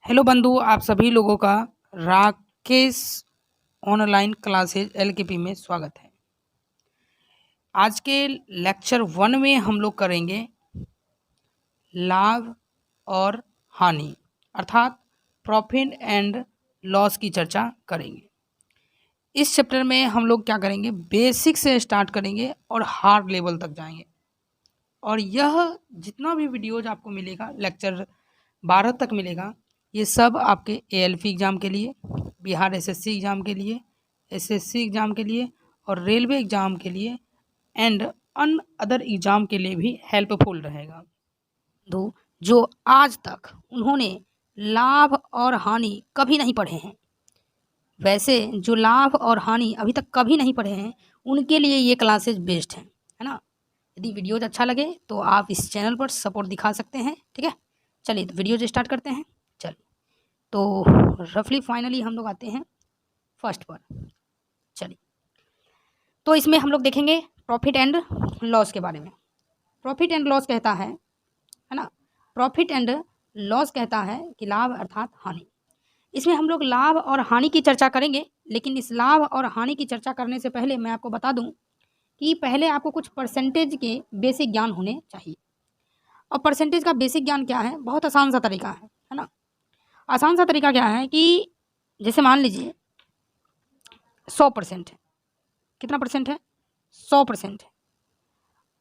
Hello बंधु, आप सभी लोगों का राकेश ऑनलाइन क्लासेज एलकेपी में स्वागत है। आज के लेक्चर 1 में हम लोग करेंगे लाभ और हानि अर्थात प्रॉफिट एंड लॉस की चर्चा करेंगे। इस चैप्टर में हम लोग क्या करेंगे, बेसिक से स्टार्ट करेंगे और हार्ड लेवल तक जाएंगे। और यह जितना भी वीडियोज आपको मिलेगा, लेक्चर 12 तक मिलेगा, ये सब आपके एएलपी एग्ज़ाम के लिए, बिहार एसएससी एग्ज़ाम के लिए, एसएससी एग्ज़ाम के लिए और रेलवे एग्ज़ाम के लिए एंड अन अदर एग्ज़ाम के लिए भी हेल्पफुल रहेगा। जो आज तक उन्होंने लाभ और हानि कभी नहीं पढ़े हैं, वैसे जो लाभ और हानि अभी तक कभी नहीं पढ़े हैं, उनके लिए ये क्लासेज बेस्ट हैं, है ना। यदि वीडियोज अच्छा लगे तो आप इस चैनल पर सपोर्ट दिखा सकते हैं, ठीक है। चलिए तो वीडियोज स्टार्ट करते हैं। चलिए तो रफली फाइनली हम लोग आते हैं फर्स्ट पर। चलिए तो इसमें हम लोग देखेंगे प्रॉफिट एंड लॉस के बारे में। प्रॉफिट एंड लॉस कहता है ना, प्रॉफिट एंड लॉस कहता है कि लाभ अर्थात हानि। इसमें हम लोग लाभ और हानि की चर्चा करेंगे, लेकिन इस लाभ और हानि की चर्चा करने से पहले मैं आपको बता दूं कि पहले आपको कुछ परसेंटेज के बेसिक ज्ञान होने चाहिए। और परसेंटेज का बेसिक ज्ञान क्या है, बहुत आसान सा तरीका है ना। आसान सा तरीका क्या है कि जैसे मान लीजिए 100% है। कितना परसेंट है? 100% है।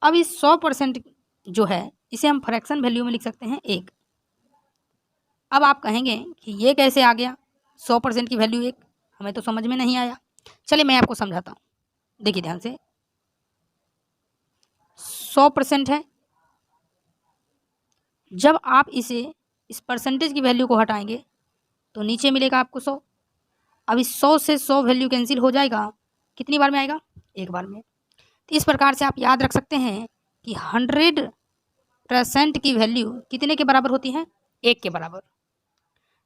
अब इस 100% जो है इसे हम फ्रैक्शन वैल्यू में लिख सकते हैं 1। अब आप कहेंगे कि ये कैसे आ गया 100% की वैल्यू 1, हमें तो समझ में नहीं आया। चलिए मैं आपको समझाता हूँ, देखिए ध्यान से। 100% है, जब आप इस परसेंटेज की वैल्यू को हटाएंगे तो नीचे मिलेगा आपको 100। अब इस 100 से 100 वैल्यू कैंसिल हो जाएगा, कितनी बार में आएगा? एक बार में। तो इस प्रकार से आप याद रख सकते हैं कि 100% की वैल्यू कितने के बराबर होती है? 1 के बराबर। तो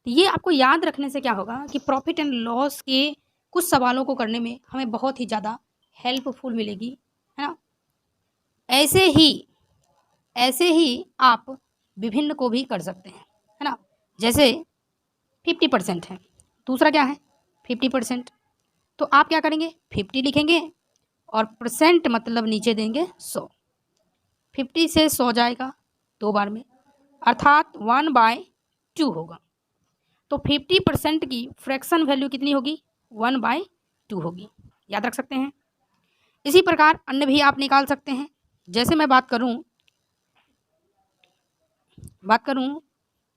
ये आपको याद रखने से क्या होगा कि प्रॉफिट एंड लॉस के कुछ सवालों को करने में हमें बहुत ही ज़्यादा हेल्पफुल मिलेगी, है ना। ऐसे ही आप विभिन्न को भी कर सकते हैं, है ना। जैसे 50% है, दूसरा क्या है 50%। तो आप क्या करेंगे, 50 लिखेंगे और परसेंट मतलब नीचे देंगे 100। 50 से 100 जाएगा 2 बार में, अर्थात 1/2 होगा। तो 50% की फ्रैक्शन वैल्यू कितनी होगी? 1/2 होगी, याद रख सकते हैं। इसी प्रकार अन्य भी आप निकाल सकते हैं। जैसे मैं बात करूं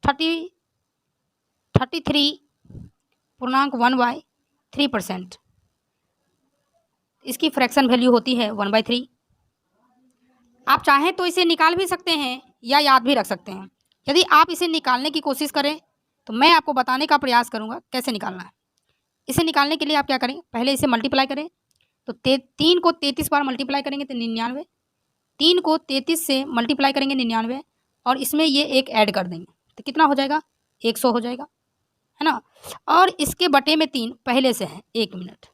33.1/3%, इसकी फ्रैक्शन वैल्यू होती है 1/3। आप चाहें तो इसे निकाल भी सकते हैं या याद भी रख सकते हैं। यदि आप इसे निकालने की कोशिश करें तो मैं आपको बताने का प्रयास करूंगा कैसे निकालना है। इसे निकालने के लिए आप क्या करें, पहले इसे मल्टीप्लाई करें। तो 3 को 33 बार मल्टीप्लाई करेंगे तो 99। 3 को 33 से मल्टीप्लाई करेंगे 99, और इसमें ये एक ऐड कर देंगे तो कितना हो जाएगा? 100 हो जाएगा, है ना। और इसके बटे में 3 पहले से है, 1 मिनट।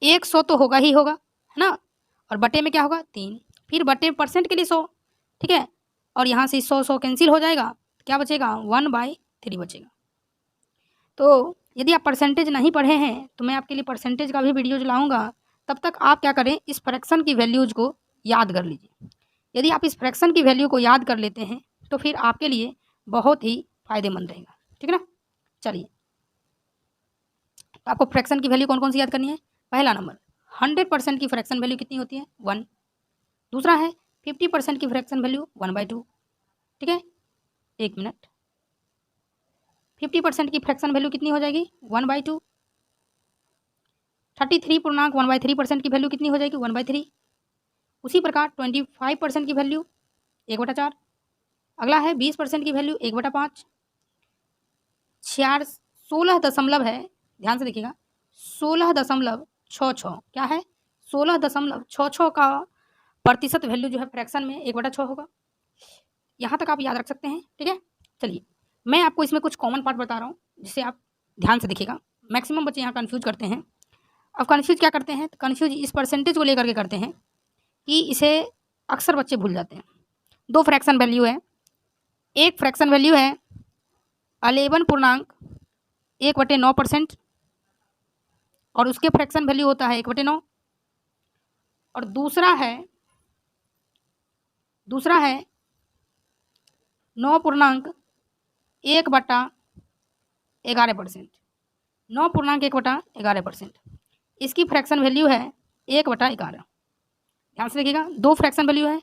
100 तो होगा ही होगा, है ना। और बटे में क्या होगा? 3। फिर बटे परसेंट के लिए 100, ठीक है। और यहाँ से 100 कैंसिल हो जाएगा, क्या बचेगा? 1/3 बचेगा। तो यदि आप परसेंटेज नहीं पढ़े हैं तो मैं आपके लिए परसेंटेज का भी वीडियो लाऊंगा। तब तक आप क्या करें, इस फ्रैक्शन की वैल्यूज़ को याद कर लीजिए। यदि आप इस फ्रैक्शन की वैल्यू को याद कर लेते हैं तो फिर आपके लिए बहुत ही फ़ायदेमंद रहेगा, ठीक है ना। चलिए तो आपको फ्रैक्शन की वैल्यू कौन कौन सी याद करनी है। पहला नंबर 100% की फ्रैक्शन वैल्यू कितनी होती है? 1। दूसरा है 50% की फ्रैक्शन वैल्यू 1/2, ठीक है। 1 मिनट। 50% की फ्रैक्शन वैल्यू कितनी हो जाएगी? 1/2। 33.1/3% की वैल्यू कितनी हो जाएगी? 1/3। उसी प्रकार 25% की वैल्यू 1/4। अगला है 20% की वैल्यू 1/5। 16 दशमलव है, ध्यान से देखिएगा, 16.66 क्या है? 16.66 का प्रतिशत वैल्यू जो है फ्रैक्शन में 1/6 होगा। यहाँ तक आप याद रख सकते हैं, ठीक है। चलिए मैं आपको इसमें कुछ कॉमन पार्ट बता रहा हूँ जिसे आप ध्यान से देखिएगा। मैक्सिमम बच्चे यहाँ कन्फ्यूज करते हैं। अब कन्फ्यूज क्या करते हैं, तो कन्फ्यूज इस परसेंटेज को लेकर के करते हैं कि इसे अक्सर बच्चे भूल जाते हैं। 2 फ्रैक्शन वैल्यू है, एक फ्रैक्शन वैल्यू है 11.1/9%, और उसके फ्रैक्शन वैल्यू होता है 1/9। और दूसरा है 9.1/11%। 9.1/11%, इसकी फ्रैक्शन वैल्यू है 1/11। ध्यान से देखिएगा, दो फ्रैक्शन वैल्यू है,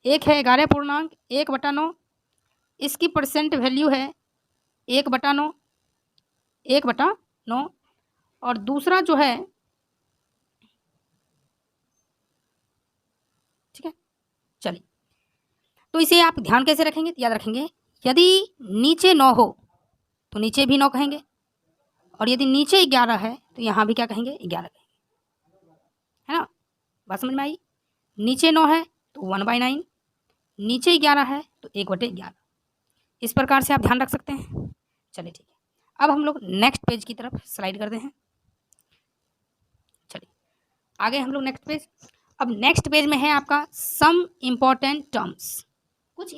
एक है 11.1/9, इसकी परसेंट वैल्यू है 1/9, 1/9। और दूसरा जो है, ठीक है, चलिए, तो इसे आप ध्यान कैसे रखेंगे, याद रखेंगे, यदि नीचे 9 हो तो नीचे भी 9 कहेंगे, और यदि नीचे 11 है तो यहाँ भी क्या कहेंगे, 11 कहेंगे, है ना। बात समझ में आई। नीचे 9 है तो 1/9, नीचे 11 है तो 1/11। इस प्रकार से आप ध्यान रख सकते हैं। चलिए ठीक है, अब हम लोग नेक्स्ट पेज की तरफ स्लाइड करते हैं। चलिए आगे हम लोग नेक्स्ट पेज। अब नेक्स्ट पेज में है आपका सम इम्पॉर्टेंट टर्म्स। कुछ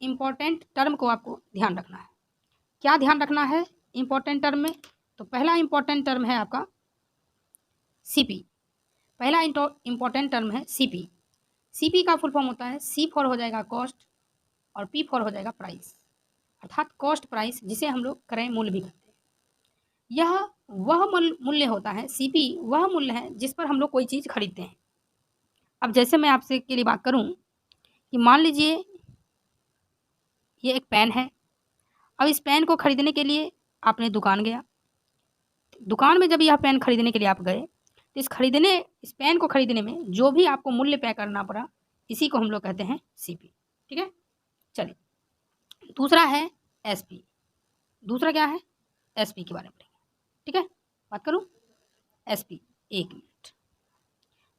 इम्पॉर्टेंट टर्म को आपको ध्यान रखना है। क्या ध्यान रखना है इम्पॉर्टेंट टर्म में? तो पहला इम्पॉर्टेंट टर्म है आपका सीपी। पहला इम्पॉर्टेंट टर्म है सीपी। सीपी का फुल फॉर्म होता है, सी फॉर हो जाएगा कॉस्ट और पी फॉर हो जाएगा प्राइस, अर्थात कॉस्ट प्राइस, जिसे हम लोग क्रय मूल्य भी कहते हैं। यह वह मूल्य होता है, सीपी वह मूल्य है जिस पर हम लोग कोई चीज़ खरीदते हैं। अब जैसे मैं आपसे के लिए बात करूं कि मान लीजिए ये एक पेन है। अब इस पेन को खरीदने के लिए आपने दुकान गया। दुकान में जब यह पेन खरीदने के लिए आप गए तो इस पेन को खरीदने में जो भी आपको मूल्य तय करना पड़ा, इसी को हम लोग कहते हैं सीपी। ठीक है, चलिए दूसरा है एसपी। दूसरा क्या है, एसपी के बारे में पढ़ेंगे। ठीक है, बात करूं एसपी, एक मिनट।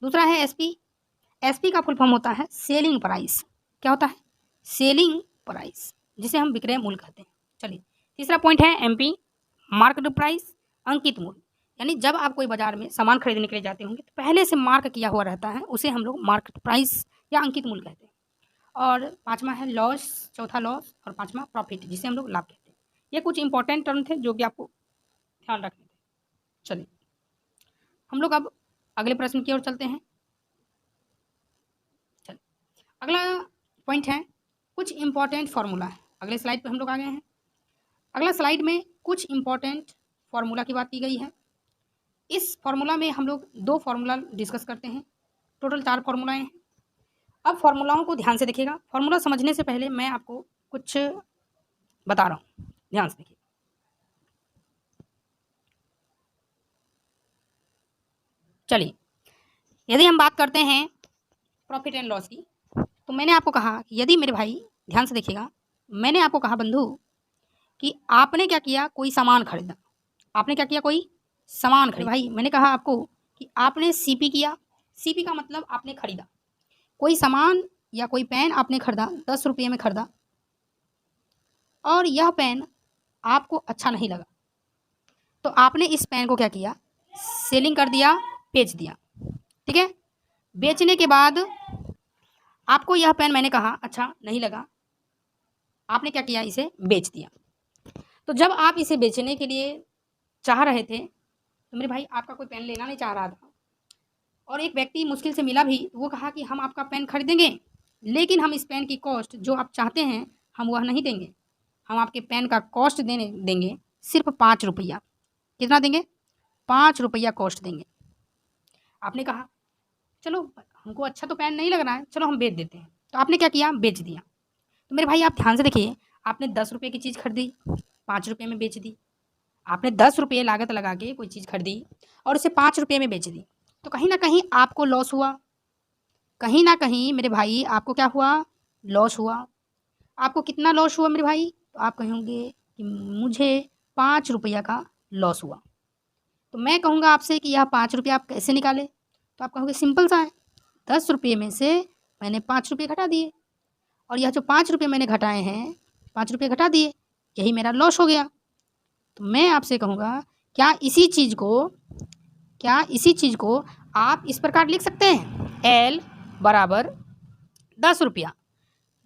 दूसरा है एसपी। एसपी का फुल फॉर्म होता है सेलिंग प्राइस। क्या होता है, सेलिंग प्राइस, जिसे हम विक्रय मूल्य कहते हैं। चलिए तीसरा पॉइंट है एमपी, मार्केट प्राइस, अंकित मूल्य। यानी जब आप कोई बाजार में सामान खरीदने के लिए जाते होंगे तो पहले से मार्क किया हुआ रहता है, उसे हम लोग मार्केट प्राइस या अंकित मूल्य कहते हैं। और पांचवा है लॉस, चौथा लॉस, और पांचवा प्रॉफिट, जिसे हम लोग लाभ कहते हैं। ये कुछ इंपॉर्टेंट टर्म थे जो कि आपको ध्यान रखने थे। चलिए हम लोग अब अगले प्रश्न की ओर चलते हैं। चलिए अगला पॉइंट है कुछ इंपॉर्टेंट फार्मूला है। अगले स्लाइड पर हम लोग आ गए हैं। अगला स्लाइड में कुछ इंपॉर्टेंट फार्मूला की बात की गई है। इस फार्मूला में हम लोग 2 फार्मूला डिस्कस करते हैं। टोटल 4 फार्मूलाएँ हैं। अब फार्मूलाओं को ध्यान से देखिएगा। फार्मूला समझने से पहले मैं आपको कुछ बता रहा हूँ, ध्यान से देखिए। चलिए यदि हम बात करते हैं प्रॉफिट एंड लॉस की, तो मैंने आपको कहा कि यदि मेरे भाई ध्यान से देखिएगा, मैंने आपको कहा बंधु कि आपने क्या किया, कोई सामान खरीदा। आपने क्या किया, कोई सामान खरीदा। भाई मैंने कहा आपको कि आपने सीपी किया। सीपी का मतलब आपने खरीदा कोई सामान या कोई पेन, आपने खरीदा 10 रुपये में खरीदा, और यह पेन आपको अच्छा नहीं लगा, तो आपने इस पेन को क्या किया, सेलिंग कर दिया, बेच दिया। ठीक है, बेचने के बाद आपको यह पेन मैंने कहा अच्छा नहीं लगा, आपने क्या किया, इसे बेच दिया। तो जब आप इसे बेचने के लिए चाह रहे थे तो मेरे भाई आपका कोई पेन लेना नहीं चाह रहा था, और एक व्यक्ति मुश्किल से मिला भी, वो कहा कि हम आपका पेन खरीदेंगे, लेकिन हम इस पेन की कॉस्ट जो आप चाहते हैं हम वह नहीं देंगे। हम आपके पेन का कॉस्ट देंगे सिर्फ 5 रुपया। कितना देंगे, 5 रुपया कॉस्ट देंगे। आपने कहा चलो हमको अच्छा तो पेन नहीं लग रहा है, चलो हम बेच देते हैं। तो आपने क्या किया, बेच दिया। तो मेरे भाई आप ध्यान से देखिए, आपने 10 रुपये की चीज़ खरीदी, 5 रुपये में बेच दी। आपने 10 रुपये लागत लगा के कोई चीज़ खरीदी और उसे 5 रुपये में बेच दी, तो कहीं ना कहीं आपको लॉस हुआ। कहीं ना कहीं मेरे भाई आपको क्या हुआ, लॉस हुआ। आपको कितना लॉस हुआ मेरे भाई, तो आप कहोगे कि मुझे 5 रुपया का लॉस हुआ। तो मैं कहूँगा आपसे कि यह 5 रुपया आप कैसे निकाले, तो आप कहोगे सिंपल सा है, 10 रुपये में से मैंने 5 रुपये घटा दिए, और यह जो 5 रुपये मैंने घटाए हैं, 5 रुपये घटा दिए, यही मेरा लॉस हो गया। तो मैं आपसे कहूँगा क्या इसी चीज़ को आप इस प्रकार लिख सकते हैं, L बराबर 10 रुपया।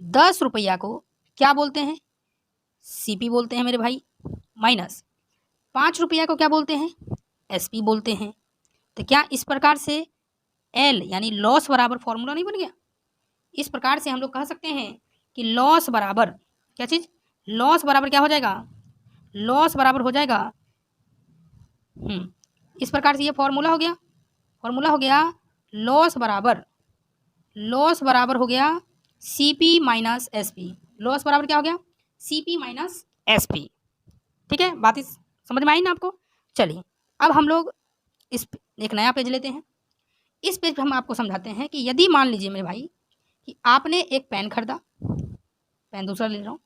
10 रुपया को क्या बोलते हैं, CP बोलते हैं मेरे भाई, माइनस 5 रुपया को क्या बोलते हैं, SP बोलते हैं। तो क्या इस प्रकार से L यानी लॉस बराबर फॉर्मूला नहीं बन गया? इस प्रकार से हम लोग कह सकते हैं कि लॉस बराबर क्या चीज़, लॉस बराबर क्या हो जाएगा, लॉस बराबर हो जाएगा इस प्रकार से ये फॉर्मूला हो गया, फॉर्मूला हो गया लॉस बराबर हो गया CP माइनस SP। लॉस बराबर क्या हो गया, CP माइनस SP। ठीक है, बात इस समझ में आई ना आपको? चलिए अब हम लोग इस एक नया पेज लेते हैं। इस पेज पे हम आपको समझाते हैं कि यदि मान लीजिए मेरे भाई कि आपने एक पेन खरीदा, पेन दूसरा ले रहा हूँ,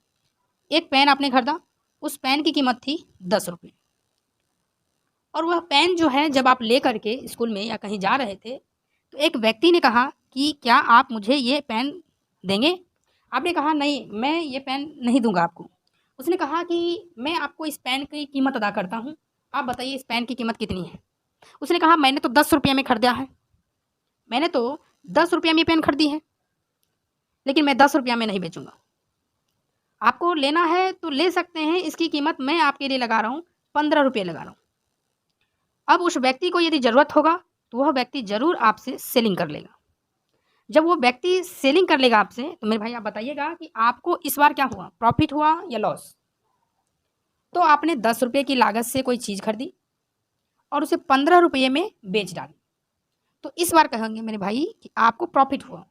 एक पेन आपने खरीदा, उस पेन की कीमत थी 10 रुपये, और वह पेन जो है जब आप ले करके स्कूल में या कहीं जा रहे थे तो एक व्यक्ति ने कहा कि क्या आप मुझे ये पेन देंगे? आपने कहा नहीं, मैं ये पेन नहीं दूंगा आपको। उसने कहा कि मैं आपको इस पेन की कीमत अदा करता हूँ, आप बताइए इस पेन की कीमत कितनी है? उसने कहा मैंने तो 10 रुपये में खरीदा है, मैंने तो 10 रुपये में पेन खरीदी है, लेकिन मैं 10 रुपया में नहीं बेचूंगा। आपको लेना है तो ले सकते हैं, इसकी कीमत मैं आपके लिए लगा रहा हूँ 15 रुपये लगा रहा हूँ। अब उस व्यक्ति को यदि ज़रूरत होगा तो वह व्यक्ति ज़रूर आपसे सेलिंग कर लेगा। जब वो व्यक्ति सेलिंग कर लेगा आपसे तो मेरे भाई आप बताइएगा कि आपको इस बार क्या हुआ, प्रॉफिट हुआ या लॉस? तो आपने 10 रुपये की लागत से कोई चीज़ खरीदी और उसे 15 रुपये में बेच डाली, तो इस बार कहेंगे मेरे भाई कि आपको प्रॉफिट हुआ।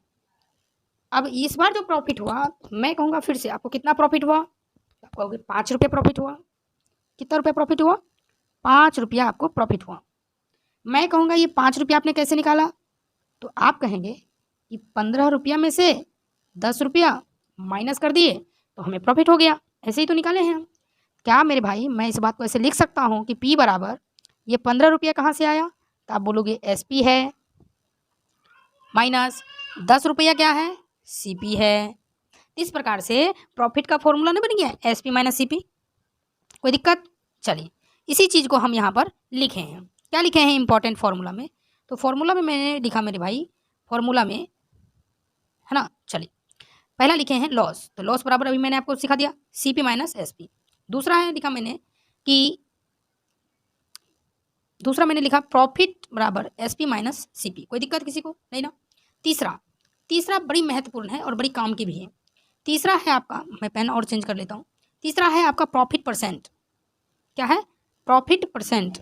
अब इस बार जो प्रॉफिट हुआ, मैं कहूँगा फिर से आपको कितना प्रॉफिट हुआ, आप कहोगे 5 रुपये प्रॉफिट हुआ। कितना रुपये प्रॉफिट हुआ? 5 रुपया आपको प्रॉफिट हुआ। मैं कहूँगा ये 5 रुपया आपने कैसे निकाला? तो आप कहेंगे कि 15 रुपया में से 10 रुपया माइनस कर दिए तो हमें प्रॉफिट हो गया, ऐसे ही तो निकाले हैं हम। क्या मेरे भाई मैं इस बात को ऐसे लिख सकता हूँ कि P बराबर ये 15 रुपया कहाँ से आया? तो आप बोलोगे SP है, माइनस 10 रुपया क्या है, CP है। इस प्रकार से प्रॉफिट का फॉर्मूला नहीं बन गया, SP माइनस CP। कोई दिक्कत? चलिए इसी चीज़ को हम यहाँ पर लिखे हैं। क्या लिखे हैं इंपॉर्टेंट फार्मूला में? तो फार्मूला में मैंने लिखा मेरे भाई, फार्मूला में है ना, चलिए पहला लिखे हैं लॉस, तो लॉस बराबर अभी मैंने आपको सिखा दिया CP माइनस SP। दूसरा है लिखा मैंने कि दूसरा मैंने लिखा प्रॉफिट बराबर SP माइनस CP। कोई दिक्कत किसी को नहीं ना? तीसरा बड़ी महत्वपूर्ण है और बड़ी काम की भी है। तीसरा है आपका, मैं पेन और चेंज कर लेता हूँ, तीसरा है आपका प्रॉफिट परसेंट। क्या है? Profit percent.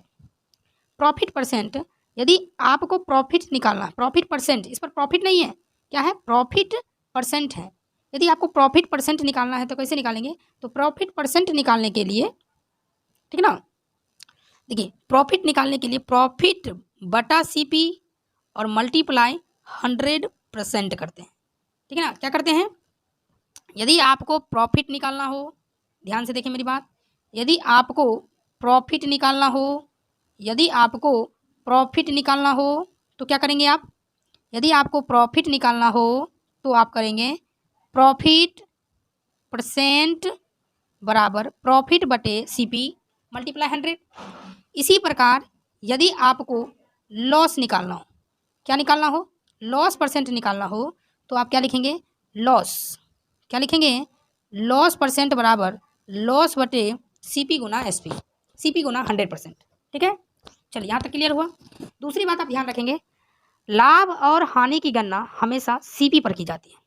प्रॉफिट परसेंट, यदि आपको प्रॉफिट निकालना है, प्रॉफिट परसेंट, इस पर प्रॉफिट नहीं है, क्या है, प्रॉफिट परसेंट है। यदि आपको प्रॉफिट परसेंट निकालना है तो कैसे निकालेंगे? तो प्रॉफिट परसेंट निकालने के लिए, ठीक ना, देखिए प्रॉफिट निकालने के लिए प्रॉफिट बटा CP और मल्टीप्लाई 100% करते हैं, ठीक है ना। क्या करते हैं? यदि आपको प्रॉफिट निकालना हो, ध्यान से देखिए मेरी बात, यदि आपको प्रॉफिट निकालना हो, यदि आपको प्रॉफिट निकालना हो तो क्या करेंगे आप? यदि आपको प्रॉफिट निकालना हो तो आप करेंगे प्रॉफिट परसेंट बराबर प्रॉफिट बटे CP मल्टीप्लाई 100। इसी प्रकार यदि आपको लॉस निकालना हो, क्या निकालना हो, लॉस परसेंट निकालना हो, तो आप क्या लिखेंगे? लॉस, क्या लिखेंगे? लॉस परसेंट बराबर लॉस बटे CP गुना SP, CP गुना 100%। ठीक है, चलिए यहाँ तक क्लियर हुआ। दूसरी बात आप ध्यान रखेंगे, लाभ और हानि की गणना हमेशा CP पर की जाती है।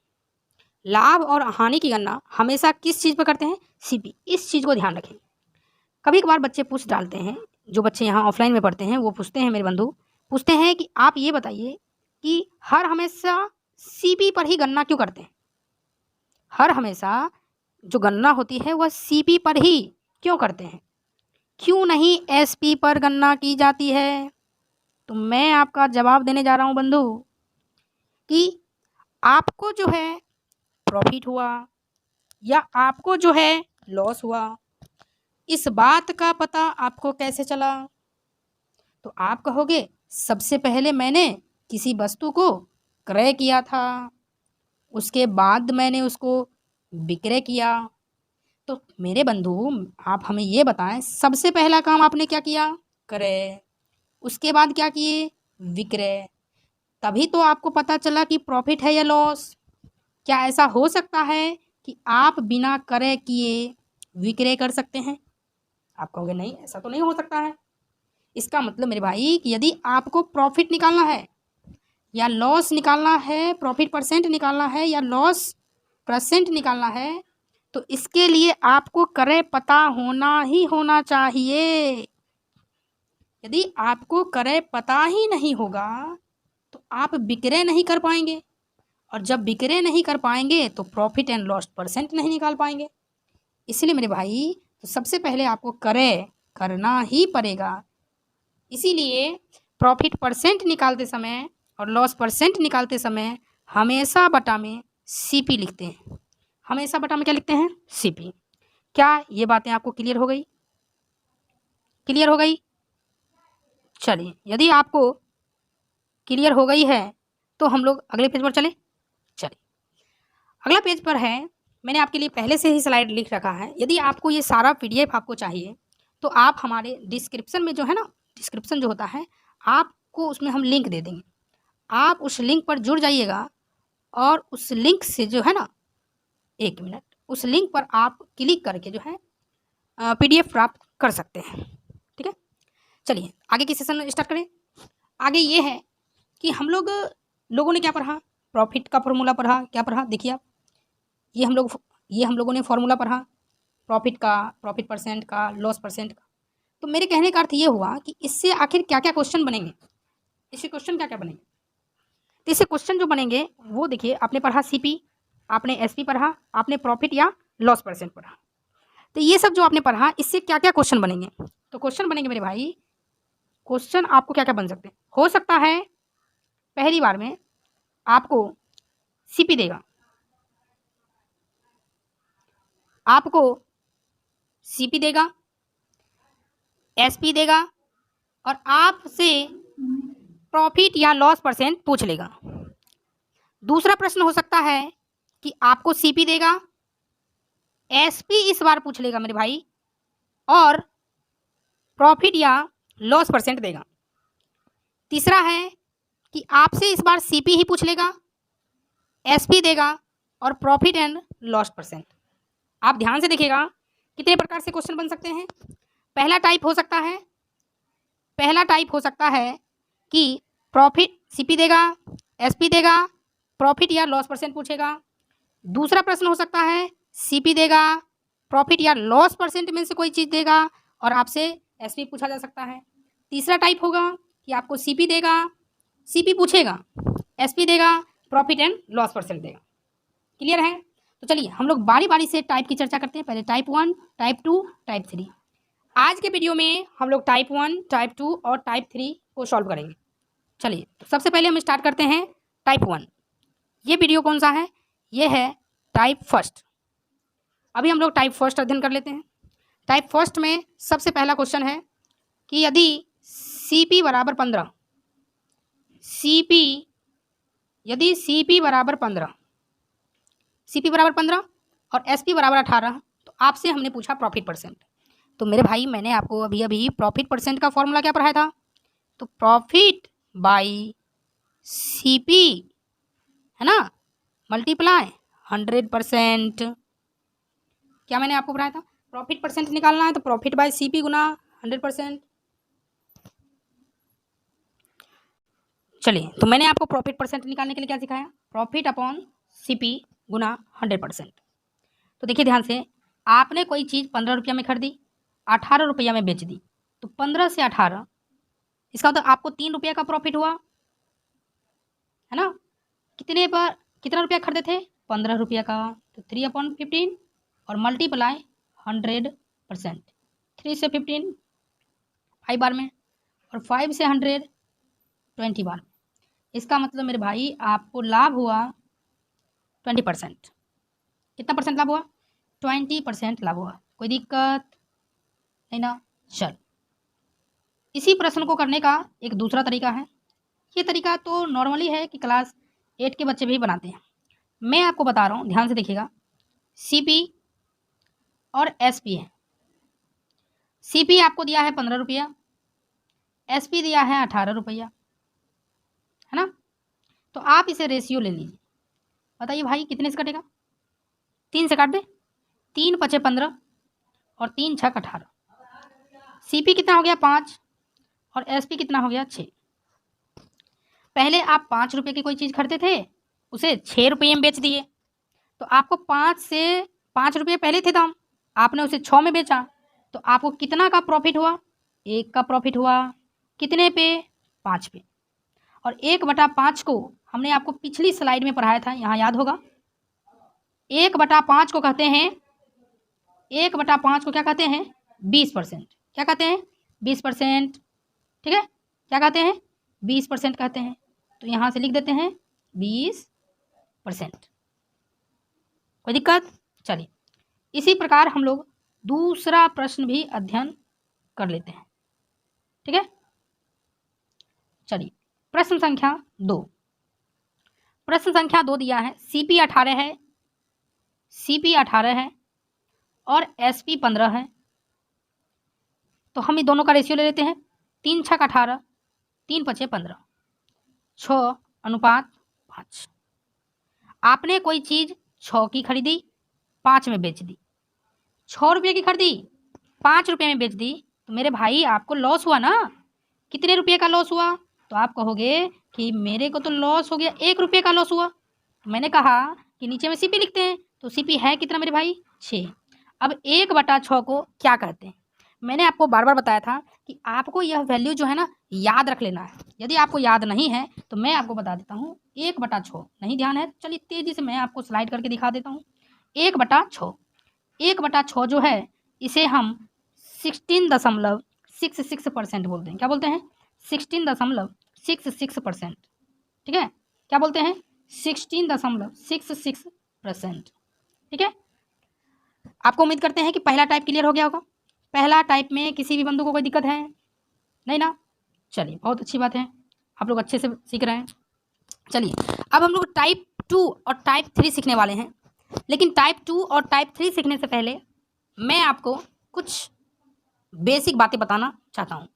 लाभ और हानि की गणना हमेशा किस चीज़ पर करते हैं? CP। इस चीज़ को ध्यान रखें। कभी कभार बच्चे पूछ डालते हैं, जो बच्चे यहाँ ऑफलाइन में पढ़ते हैं वो पूछते हैं, मेरे बंधु पूछते हैं कि आप ये बताइए कि हर हमेशा CP पर ही गणना क्यों करते हैं? हर हमेशा जो गणना होती है वह CP पर ही क्यों करते हैं, क्यों नहीं SP पर गणना की जाती है? तो मैं आपका जवाब देने जा रहा हूँ बंधु कि आपको जो है प्रॉफिट हुआ या आपको जो है लॉस हुआ, इस बात का पता आपको कैसे चला? तो आप कहोगे सबसे पहले मैंने किसी वस्तु को क्रय किया था, उसके बाद मैंने उसको विक्रय किया। तो मेरे बंधु आप हमें ये बताएं, सबसे पहला काम आपने क्या किया? क्रय। उसके बाद क्या किए? विक्रय। तभी तो आपको पता चला कि प्रॉफिट है या लॉस। क्या ऐसा हो सकता है कि आप बिना क्रय किए विक्रय कर सकते हैं। आप कहोगे नहीं, ऐसा तो नहीं हो सकता है। इसका मतलब मेरे भाई कि यदि आपको प्रॉफिट निकालना है या लॉस निकालना है, प्रॉफिट परसेंट निकालना है या लॉस परसेंट निकालना है, तो इसके लिए आपको क्रय पता होना चाहिए। यदि आपको क्रय पता ही नहीं होगा तो आप विक्रय नहीं कर पाएंगे, और जब विक्रय नहीं कर पाएंगे तो प्रॉफिट एंड लॉस परसेंट नहीं निकाल पाएंगे। इसलिए मेरे भाई तो सबसे पहले आपको क्रय करना ही पड़ेगा। इसीलिए प्रॉफिट परसेंट निकालते समय और लॉस परसेंट निकालते समय हमेशा बटा में सीपी लिखते हैं। हमेशा बटा में क्या लिखते हैं? सीपी। क्या ये बातें आपको क्लियर हो गई? क्लियर हो गई? चलिए, यदि आपको क्लियर हो गई है तो हम लोग अगले पेज पर चलें। चलिए, अगला पेज पर है, मैंने आपके लिए पहले से ही स्लाइड लिख रखा है। यदि आपको ये सारा पीडीएफ आपको चाहिए तो आप हमारे डिस्क्रिप्शन में जो है ना, डिस्क्रिप्शन जो होता है, आपको उसमें हम लिंक दे देंगे। आप उस लिंक पर जुड़ जाइएगा और उस लिंक से जो है ना, 1 मिनट, उस लिंक पर आप क्लिक करके जो है पीडीएफ प्राप्त कर सकते हैं। ठीक है, चलिए आगे की सेशन में स्टार्ट करें। आगे ये है कि हम लोगों ने क्या पढ़ा? प्रॉफिट का फॉर्मूला पढ़ा। क्या पढ़ा? देखिए आप, ये हम लोगों ने फॉर्मूला पढ़ा प्रॉफिट का, प्रॉफिट परसेंट का, लॉस परसेंट का। तो मेरे कहने का अर्थ ये हुआ कि इससे आखिर क्या क्या क्वेश्चन बनेंगे, इससे क्वेश्चन क्या क्या बनेंगे। तो इससे क्वेश्चन जो बनेंगे वो देखिए, आपने पढ़ा सीपी, आपने एसपी पढ़ा, आपने प्रॉफिट या लॉस परसेंट पढ़ा। तो ये सब जो आपने पढ़ा, इससे क्या क्या क्वेश्चन बनेंगे? तो क्वेश्चन बनेंगे मेरे भाई, क्वेश्चन आपको क्या क्या बन सकते हैं? हो सकता है पहली बार में आपको सीपी देगा, आपको सीपी देगा, एसपी देगा, और आपसे प्रॉफिट या लॉस परसेंट पूछ लेगा। दूसरा प्रश्न हो सकता है कि आपको सीपी देगा, एसपी इस बार पूछ लेगा मेरे भाई, और प्रॉफिट या लॉस परसेंट देगा। तीसरा है कि आपसे इस बार सीपी ही पूछ लेगा, एसपी देगा, और प्रॉफिट एंड लॉस परसेंट। आप ध्यान से देखिएगा कितने प्रकार से क्वेश्चन बन सकते हैं। पहला टाइप हो सकता है कि प्रॉफिट सीपी देगा, एसपी देगा, प्रॉफिट या लॉस परसेंट पूछेगा। दूसरा प्रश्न हो सकता है सीपी देगा, प्रॉफिट या लॉस परसेंट में से कोई चीज़ देगा और आपसे एसपी पूछा जा सकता है। तीसरा टाइप होगा कि आपको सीपी देगा, सीपी पूछेगा, एसपी देगा, प्रॉफिट एंड लॉस परसेंट देगा। क्लियर है? तो चलिए हम लोग बारी बारी से टाइप की चर्चा करते हैं। पहले टाइप 1, टाइप 2, टाइप 3। आज के वीडियो में हम लोग टाइप 1, टाइप 2 और टाइप 3 को सॉल्व करेंगे। चलिए, तो सबसे पहले हम स्टार्ट करते हैं टाइप 1। ये वीडियो कौन सा है? ये है टाइप फर्स्ट। अभी हम लोग टाइप फर्स्ट अध्ययन कर लेते हैं। टाइप फर्स्ट में सबसे पहला क्वेश्चन है कि यदि सीपी बराबर 15, यदि सीपी बराबर 15 और एसपी बराबर 18, तो आपसे हमने पूछा प्रॉफिट परसेंट। तो मेरे भाई, मैंने आपको अभी प्रॉफिट परसेंट का फॉर्मूला क्या पढ़ाया था? तो प्रॉफिट बाई सीपी, है ना, मल्टीप्लाई 100%। क्या मैंने आपको पढ़ाया था? प्रॉफिट परसेंट निकालना है तो प्रॉफिट बाय सीपी गुना 100%। चलिए, तो मैंने आपको प्रॉफिट परसेंट निकालने के लिए क्या सिखाया? प्रॉफिट अपॉन सीपी गुना 100%। तो देखिए ध्यान से, आपने कोई चीज़ 15 रुपया में खरीदी, 18 रुपया में बेच दी, तो 15 से 18, इसका मतलब आपको 3 रुपया का प्रॉफिट हुआ, है ना। कितना रुपया खरीदे थे? 15 रुपया का, तो 3/15 और मल्टीप्लाई 100%। 3 से 15 5 बार में, और 5 से 100 20 बार में। इसका मतलब मेरे भाई आपको लाभ हुआ 20%। कितना परसेंट लाभ हुआ? 20% लाभ हुआ। कोई दिक्कत नहीं ना? चल, इसी प्रश्न को करने का एक दूसरा तरीका है। ये तरीका तो नॉर्मली है कि क्लास 8 के बच्चे भी बनाते हैं। मैं आपको बता रहा हूँ, ध्यान से देखिएगा। सीपी और एसपी है। सीपी आपको दिया है 15 रुपया, एसपी दिया है 18 रुपया, है ना। तो आप इसे रेशियो ले लीजिए। बताइए भाई, कितने से कटेगा? 3 से काट दे। 3 × 5 = 15, और 3 छक 18। CP कितना हो गया 5 और SP कितना हो गया 6। पहले आप 5 रुपये की कोई चीज़ खरीदते थे, उसे 6 रुपये में बेच दिए, तो आपको 5 रुपये पहले थे दाम, आपने उसे 6 में बेचा, तो आपको कितना का प्रॉफिट हुआ? 1 का प्रॉफिट हुआ। कितने पे? 5 पे। और 1/5 को हमने आपको पिछली स्लाइड में पढ़ाया था, यहाँ याद होगा। 1/5 को कहते हैं, 1/5 को क्या कहते हैं? 20%। क्या कहते हैं? 20%। ठीक है, क्या कहते हैं? 20% कहते हैं। तो यहाँ से लिख देते हैं 20%। कोई दिक्कत? चलिए, इसी प्रकार हम लोग दूसरा प्रश्न भी अध्ययन कर लेते हैं। ठीक है, चलिए प्रश्न संख्या 2। प्रश्न संख्या 2 दिया है, CP 18 है, CP 18 है और SP 15 है। तो हम इन दोनों का रेशियो ले लेते हैं। 3 छक 18, 3 पचे 15, 6:5। आपने कोई चीज़ 6 की खरीदी, 5 में बेच दी। 6 रुपये की खरीदी, 5 रुपये में बेच दी, तो मेरे भाई आपको लॉस हुआ ना। कितने रुपये का लॉस हुआ? तो आप कहोगे कि मेरे को तो लॉस हो गया, 1 रुपये का लॉस हुआ। तो मैंने कहा कि नीचे में CP लिखते हैं, तो CP है कितना मेरे भाई? 6। अब 1/6 को क्या कहते हैं? मैंने आपको बार बार बताया था कि आपको यह वैल्यू जो है ना याद रख लेना है। यदि आपको याद नहीं है तो मैं आपको बता देता हूँ। 1/6 नहीं ध्यान है, चलिए तेज़ी से मैं आपको स्लाइड करके दिखा देता हूँ। 1/6, 1/6 जो है इसे हम 16.66% बोलते हैं। क्या बोलते हैं? 16.66%। ठीक है, क्या बोलते हैं? 16.66%। ठीक है, आपको उम्मीद करते हैं कि पहला टाइप क्लियर हो गया होगा। पहला टाइप में किसी भी बंधु को कोई दिक्कत है नहीं ना? चलिए, बहुत अच्छी बात है, आप लोग अच्छे से सीख रहे हैं। चलिए, अब हम लोग टाइप 2 और टाइप 3 सीखने वाले हैं। लेकिन टाइप 2 और टाइप 3 सीखने से पहले मैं आपको कुछ बेसिक बातें बताना चाहता हूँ।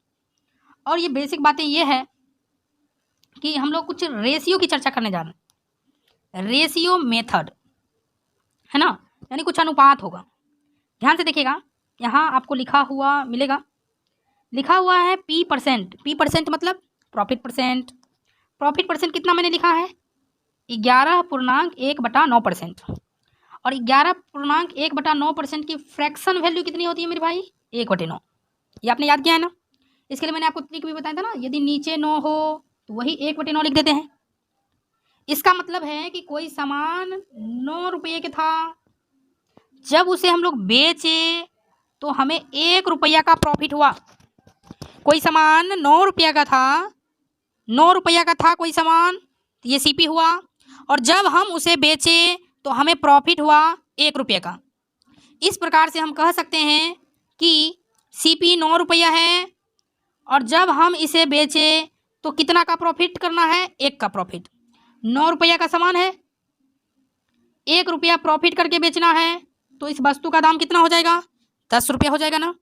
और ये बेसिक बातें ये है कि हम लोग कुछ रेशियो की चर्चा करने जा रहे हैं। रेशियो मेथड है ना, यानी कुछ अनुपात होगा। ध्यान से देखिएगा, यहाँ आपको लिखा हुआ मिलेगा, लिखा हुआ है P%। P% मतलब प्रॉफिट परसेंट। प्रॉफिट परसेंट कितना मैंने लिखा है? 11.1/9%। और 11.1/9% की फ्रैक्शन वैल्यू कितनी होती है मेरे भाई? 1/9। ये आपने याद किया है ना? इसके लिए मैंने आपको ट्रिक भी बताया था ना, यदि नीचे 9 हो तो वही 1/9 लिख देते हैं। इसका मतलब है कि कोई सामान 9 रुपये के था, जब उसे हम लोग बेचे तो हमें 1 रुपया का प्रॉफिट हुआ। कोई सामान 9 रुपया का था, 9 रुपया का था कोई सामान, ये CP हुआ। और जब हम उसे बेचे तो हमें प्रॉफिट हुआ 1 रुपये का। इस प्रकार से हम कह सकते हैं कि CP 9 रुपया है और जब हम इसे बेचे तो कितना का प्रॉफिट करना है? 1 का प्रॉफिट। 9 रुपया का सामान है, 1 रुपया प्रॉफिट करके बेचना है, तो इस वस्तु का दाम कितना हो जाएगा? 10 रुपया हो जाएगा ना?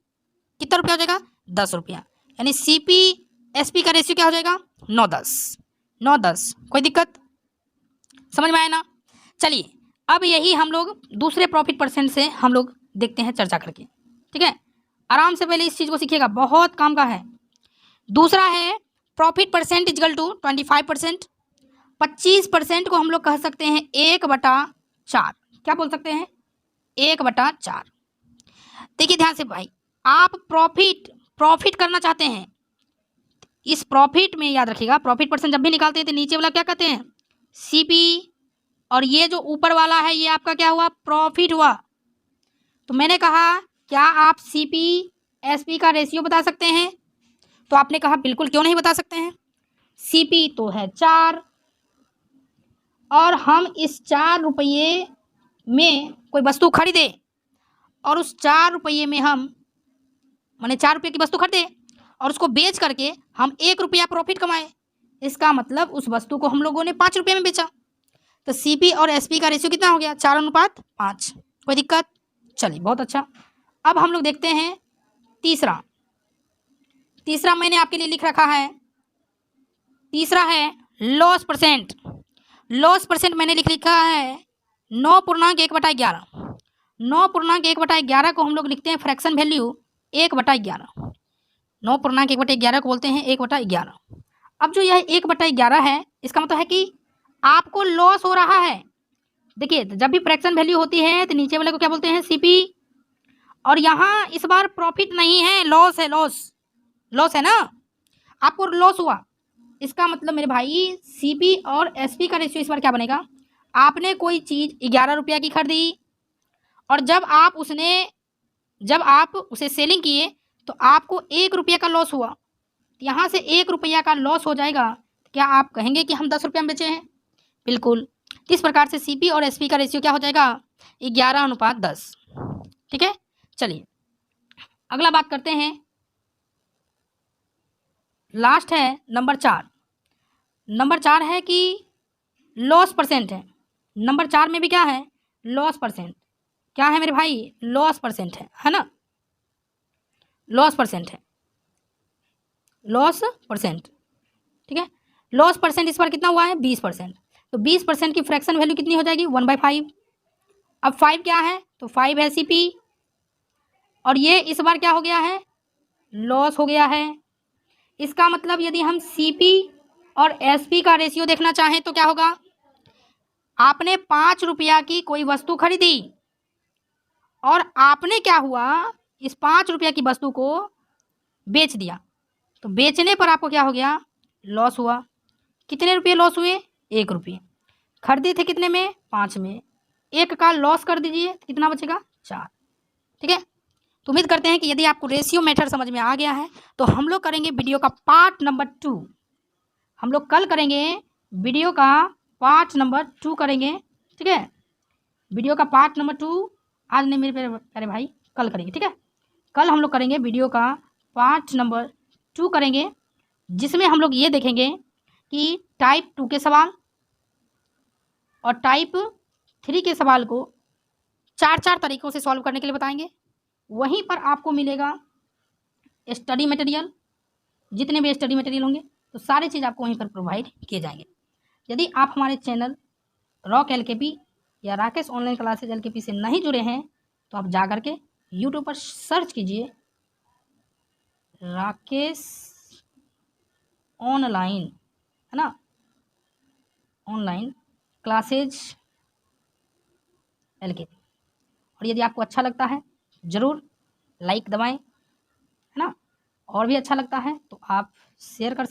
कितना रुपया हो जाएगा? 10 रुपया। यानी CP SP का रेशियो क्या हो जाएगा? 9:10। 9:10। कोई दिक्कत? समझ में आया ना? चलिए, अब यही हम लोग दूसरे प्रॉफिट परसेंट से हम लोग देखते हैं चर्चा करके। ठीक है, आराम से पहले इस चीज़ को सीखिएगा, बहुत काम का है। दूसरा है प्रॉफिट परसेंट इजकल टू 25%। 25% को हम लोग कह सकते हैं 1/4। क्या बोल सकते हैं? 1/4। देखिए ध्यान से भाई, आप प्रॉफिट करना चाहते हैं, इस प्रॉफिट में याद रखिएगा, प्रॉफिट परसेंट जब भी निकालते हैं तो नीचे वाला क्या कहते हैं? CP। और ये जो ऊपर वाला है ये आपका क्या हुआ? प्रॉफिट हुआ। तो मैंने कहा क्या आप CP SP का रेशियो बता सकते हैं? तो आपने कहा बिल्कुल, क्यों नहीं बता सकते हैं। CP तो है 4 और हम इस 4 रुपये में कोई वस्तु खरीदे और उस 4 रुपये में हम माने 4 रुपये की वस्तु खरीदे और उसको बेच करके हम 1 रुपया प्रॉफिट कमाए। इसका मतलब उस वस्तु को हम लोगों ने 5 रुपये में बेचा। तो CP और SP का रेशियो कितना हो गया? 4:5। कोई दिक्कत? चलिए, बहुत अच्छा। अब हम लोग देखते हैं तीसरा मैंने आपके लिए लिख रखा है। तीसरा है लॉस परसेंट। लॉस परसेंट मैंने लिख लिखा है 9.1/11। 9.1/11 को हम लोग लिखते हैं फ्रैक्शन वैल्यू 1/11। 9.1/11 को बोलते हैं 1/11। अब जो यह 1/11 है, इसका मतलब है कि आपको लॉस हो रहा है। देखिए, जब भी फ्रैक्शन वैल्यू होती है तो नीचे वाले को क्या बोलते हैं, सीपी। और यहाँ इस बार प्रॉफिट नहीं है, लॉस है, लॉस है ना, आपको लॉस हुआ। इसका मतलब मेरे भाई सीपी और एसपी का रेशियो इस बार क्या बनेगा, आपने कोई चीज़ 11 रुपया की खरीदी और जब आप उसे सेलिंग किए तो आपको 1 रुपये का लॉस हुआ। यहाँ से 1 रुपया का लॉस हो जाएगा, क्या आप कहेंगे कि हम 10 रुपये में बेचे हैं? बिल्कुल। इस प्रकार से सीपी और एसपी का रेशियो क्या हो जाएगा, 11:10। ठीक है, चलिए अगला बात करते हैं। लास्ट है नंबर 4। नंबर 4 है कि लॉस परसेंट है। नंबर 4 में भी क्या है, लॉस परसेंट। क्या है मेरे भाई, लॉस परसेंट है ना, लॉस परसेंट है, लॉस परसेंट। ठीक है, लॉस परसेंट इस बार कितना हुआ है, 20%। तो 20% की फ्रैक्शन वैल्यू कितनी हो जाएगी, 1/5। अब 5 क्या है, तो 5 है सीपी और ये इस बार क्या हो गया है, लॉस हो गया है। इसका मतलब यदि हम सीपी और एसपी का रेशियो देखना चाहें तो क्या होगा, आपने 5 रुपया की कोई वस्तु खरीदी और आपने क्या हुआ, इस 5 रुपया की वस्तु को बेच दिया। तो बेचने पर आपको क्या हो गया, लॉस हुआ। कितने रुपये लॉस हुए, 1 रुपये। खरीदे थे कितने में, 5 में। 1 का लॉस कर दीजिए तो कितना बचेगा, 4। ठीक है, तो उम्मीद करते हैं कि यदि आपको रेशियो मेथड समझ में आ गया है तो हम लोग करेंगे वीडियो का पार्ट नंबर 2। हम लोग कल करेंगे वीडियो का पार्ट नंबर 2 करेंगे। ठीक है, वीडियो का पार्ट नंबर 2 आज नहीं मेरे प्यारे भाई, कल करेंगे। ठीक है, कल हम लोग करेंगे वीडियो का पार्ट नंबर 2 करेंगे, जिसमें हम लोग ये देखेंगे कि टाइप 2 के सवाल और टाइप 3 के सवाल को 4 तरीकों से सॉल्व करने के लिए बताएंगे। वहीं पर आपको मिलेगा स्टडी मटेरियल, जितने भी स्टडी मटेरियल होंगे तो सारी चीज़ आपको वहीं पर प्रोवाइड किए जाएंगे। यदि आप हमारे चैनल रॉक एलकेपी या राकेश ऑनलाइन क्लासेज एलकेपी से नहीं जुड़े हैं तो आप जा कर के यूट्यूब पर सर्च कीजिए राकेश ऑनलाइन, है ना, ऑनलाइन क्लासेज एलकेपी। और यदि आपको अच्छा लगता है ज़रूर लाइक दबाएं, है ना, और भी अच्छा लगता है तो आप शेयर कर